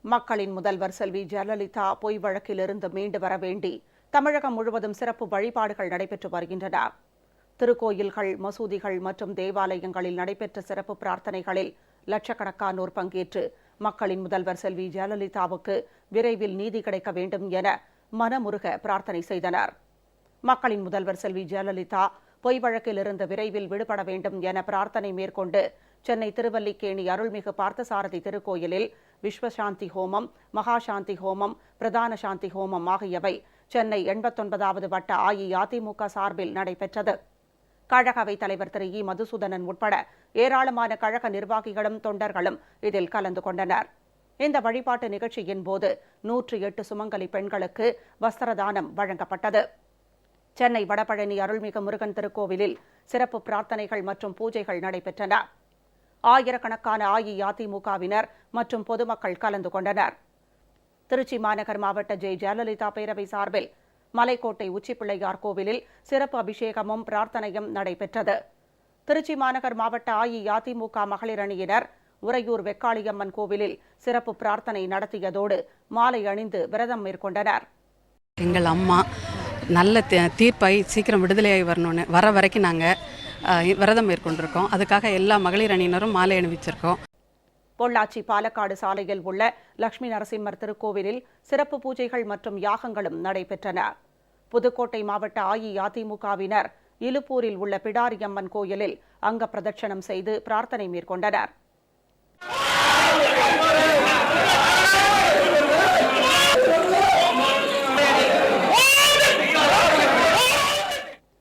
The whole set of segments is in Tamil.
மக்களின் முதல்வர் செல்வி ஜெயலலிதா பொய் வழக்கிலிருந்து மீண்டு வர வேண்டி தமிழகம் முழுவதும் சிறப்பு வழிபாடுகள் நடைபெற்று வருகின்றன. திருக்கோயில்கள், மசூதிகள் மற்றும் தேவாலயங்களில் நடைபெற்ற சிறப்பு பிரார்த்தனைகளில் லட்சக்கணக்கானோர் பங்கேற்று மக்களின் முதல்வர் செல்வி ஜெயலலிதாவுக்கு விரைவில் நீதி கிடைக்க வேண்டும் என மனமுருக பிரார்த்தனை செய்தனர். மக்களின் முதல்வர் செல்வி ஜெயலலிதா பொய் வழக்கிலிருந்து விரைவில் விடுபட வேண்டும் என பிரார்த்தனை மேற்கொண்டு சென்னை திருவல்லிக்கேணி அருள்மிகு பார்த்தசாரதி திருக்கோயிலில் விஸ்வசாந்தி ஹோமம், மகாசாந்தி ஹோமம், பிரதான சாந்தி ஹோமம் ஆகியவை சென்னை 89வது வட்ட அஇஅதிமுக சார்பில் நடைபெற்றது. கழக அவைத் தலைவர் திரு இ. மதுசூதனன் உட்பட ஏராளமான கழக நிர்வாகிகளும் தொண்டர்களும் இதில் கலந்து கொண்டனர். இந்த வழிபாட்டு நிகழ்ச்சியின் போது 108 சுமங்கலி பெண்களுக்கு வஸ்திரதானம் வழங்கப்பட்டது. சென்னை வடபழனி அருள்மிகு முருகன் திருக்கோவிலில் சிறப்பு பிரார்த்தனைகள் மற்றும் பூஜைகள் நடைபெற்றன. ஆயிரக்கணக்கான அஇஅதிமுகவினர் மற்றும் பொதுமக்கள் கலந்து கொண்டனர். திருச்சி மாநகர் மாவட்ட ஜெயலலிதா பேரவை சார்பில் மலைக்கோட்டை உச்சிப்பிள்ளையார் கோவிலில் சிறப்பு அபிஷேகமும் பிரார்த்தனையும் நடைபெற்றது. திருச்சி மாநகர் மாவட்ட அஇஅதிமுக மகளிர் அணியினர் உறையூர் வெக்காளியம்மன் கோவிலில் சிறப்பு பிரார்த்தனை நடத்தியதோடு மாலை அணிந்து விரதம் மேற்கொண்டனர். எங்கள் அம்மா நல்ல தீர்ப்பாய் சீக்கிரம் விடுதலையாகி வரணும்னு வர வரைக்கும் நாங்கள் விரதம் மேற்கொண்டிருக்கோம். அதுக்காக எல்லா மகளிர் அணியினரும் மாலை அணிவிச்சிருக்கோம். பொள்ளாச்சி பாலக்காடு சாலையில் உள்ள லட்சுமி நரசிம்மர் திருக்கோவிலில் சிறப்பு பூஜைகள் மற்றும் யாகங்களும் நடைபெற்றன. புதுக்கோட்டை மாவட்ட அஇஅதிமுகவினர் இலுப்பூரில் உள்ள பிடாரியம்மன் கோயிலில் அங்க பிரதட்சணம் செய்து பிரார்த்தனை மேற்கொண்டனர்.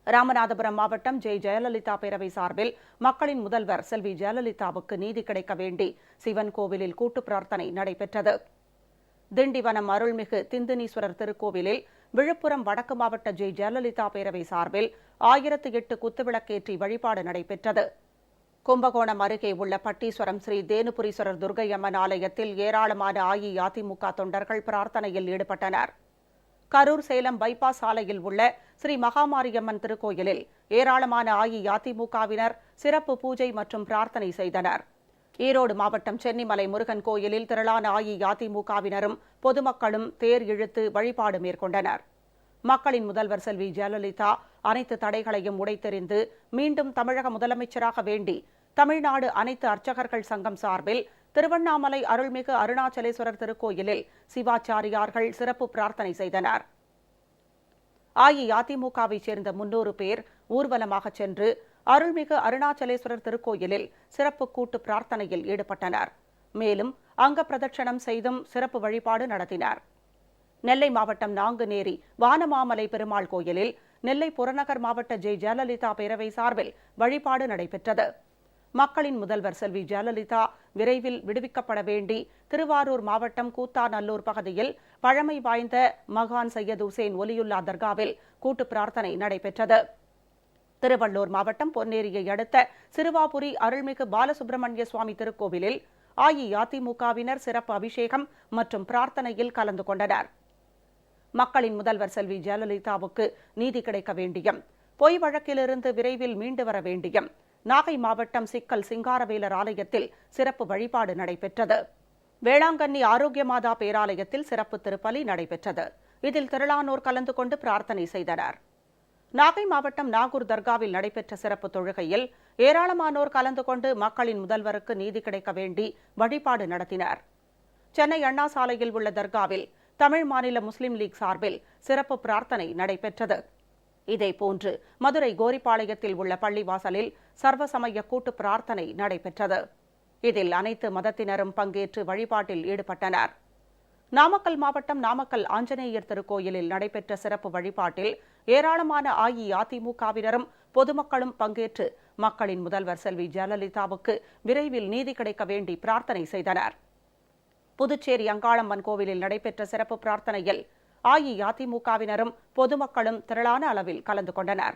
ராமநாதபுரம் மாவட்டம் ஜெயலலிதா பேரவை சார்பில் மக்களின் முதல்வர் செல்வி ஜெயலலிதாவுக்கு நீதி கிடைக்க வேண்டி சிவன் கோவிலில் கூட்டு பிரார்த்தனை நடைபெற்றது. திண்டிவனம் அருள்மிகு திந்தினீஸ்வரர் திருக்கோவிலில் விழுப்புரம் வடக்கு மாவட்ட ஜெயலலிதா பேரவை சார்பில் 1008 குத்துவிளக்கேற்றி வழிபாடு நடைபெற்றது. கும்பகோணம் அருகே உள்ள பட்டீஸ்வரம் ஸ்ரீ தேனுபுரீஸ்வரர் துர்க்கையம்மன் ஆலயத்தில் ஏராளமான அஇஅதிமுக தொண்டர்கள் பிரார்த்தனையில் ஈடுபட்டனர். கரூர் சேலம் பைபாஸ் சாலையில் உள்ள ஸ்ரீ மகாமாரியம்மன் திருக்கோயிலில் ஏராளமான அஇஅதிமுகவினர் சிறப்பு பூஜை மற்றும் பிரார்த்தனை செய்தனர். ஈரோடு மாவட்டம் சென்னிமலை முருகன் கோயிலில் திரளான அஇஅதிமுகவினரும் பொதுமக்களும் தேர் இழுத்து வழிபாடு மேற்கொண்டனர். மக்களின் முதல்வர் செல்வி ஜெயலலிதா அனைத்து தடைகளையும் உடைத்தெறிந்து மீண்டும் தமிழக முதலமைச்சராக வேண்டி தமிழ்நாடு அனைத்து அர்ச்சகர்கள் சங்கம் சார்பில் திருவண்ணாமலை அருள்மிகு அருணாச்சலேஸ்வரர் திருக்கோயிலில் சிவாச்சாரியார்கள் சிறப்பு பிரார்த்தனை செய்தனர். அஇஅதிமுகவைச் சேர்ந்த 300 பேர் ஊர்வலமாக சென்று அருள்மிகு அருணாச்சலேஸ்வரர் திருக்கோயிலில் சிறப்பு கூட்டு பிரார்த்தனையில் ஈடுபட்டனர். மேலும் அங்க பிரதட்சணம் செய்தும் சிறப்பு வழிபாடு நடத்தினர். நெல்லை மாவட்டம் நாங்குநேரி வானமாமலை பெருமாள் கோயிலில் நெல்லை புறநகர் மாவட்ட ஜெயலலிதா பேரவை சார்பில் வழிபாடு நடைபெற்றது. மக்களின் முதல்வர் செல்வி ஜெயலலிதா விரைவில் விடுவிக்கப்பட வேண்டி திருவாரூர் மாவட்டம் கூத்தாநல்லூர் பகுதியில் பழமை வாய்ந்த மகான் சையத் உசேன் ஒலியுல்லா தர்காவில் கூட்டு பிரார்த்தனை நடைபெற்றது. திருவள்ளூர் மாவட்டம் பொன்னேரியை அடுத்த சிறுவாபுரி அருள்மிகு பாலசுப்பிரமணிய சுவாமி திருக்கோவிலில் அஇஅதிமுகவினர் சிறப்பு அபிஷேகம் மற்றும் பிரார்த்தனையில் கலந்து கொண்டனர். மக்களின் முதல்வர் செல்வி ஜெயலலிதாவுக்கு நீதி கிடைக்க வேண்டியும் பொய் வழக்கிலிருந்து விரைவில் மீண்டு வர வேண்டியும் நாகை மாவட்டம் சிக்கல் சிங்காரவேலர் ஆலயத்தில் சிறப்பு வழிபாடு நடைபெற்றது. வேளாங்கண்ணி ஆரோக்கியமாதா பேராலயத்தில் சிறப்பு திருப்பலி நடைபெற்றது. இதில் திரளானோர் கலந்து கொண்டு பிரார்த்தனை செய்தனர். நாகை மாவட்டம் நாகூர் தர்காவில் நடைபெற்ற சிறப்பு தொழுகையில் ஏராளமானோர் கலந்து கொண்டு மக்களின் முதல்வருக்கு நீதி கிடைக்க வேண்டி வழிபாடு நடத்தினர். சென்னை அண்ணா சாலையில் உள்ள தர்காவில் தமிழ் மாநில முஸ்லிம் லீக் சார்பில் சிறப்பு பிரார்த்தனை நடைபெற்றது. இதேபோன்று மதுரை கோரிப்பாளையத்தில் உள்ள பள்ளிவாசலில் சர்வசமய கூட்டு பிரார்த்தனை நடைபெற்றது. இதில் அனைத்து மதத்தினரும் பங்கேற்று வழிபாட்டில் ஈடுபட்டனர். நாமக்கல் மாவட்டம் நாமக்கல் ஆஞ்சநேயர் திருக்கோயிலில் நடைபெற்ற சிறப்பு வழிபாட்டில் ஏராளமான அஇஅதிமுகவினரும் பொதுமக்களும் பங்கேற்று மக்களின் முதல்வர் செல்வி ஜெயலலிதாவுக்கு விரைவில் நீதி கிடைக்க வேண்டி பிரார்த்தனை செய்தனர். புதுச்சேரி அங்காளம்மன் கோவிலில் நடைபெற்ற சிறப்பு பிரார்த்தனையில் அஇஅதிமுகவினரும் பொதுமக்களும் திரளான அளவில் கலந்து கொண்டனர்.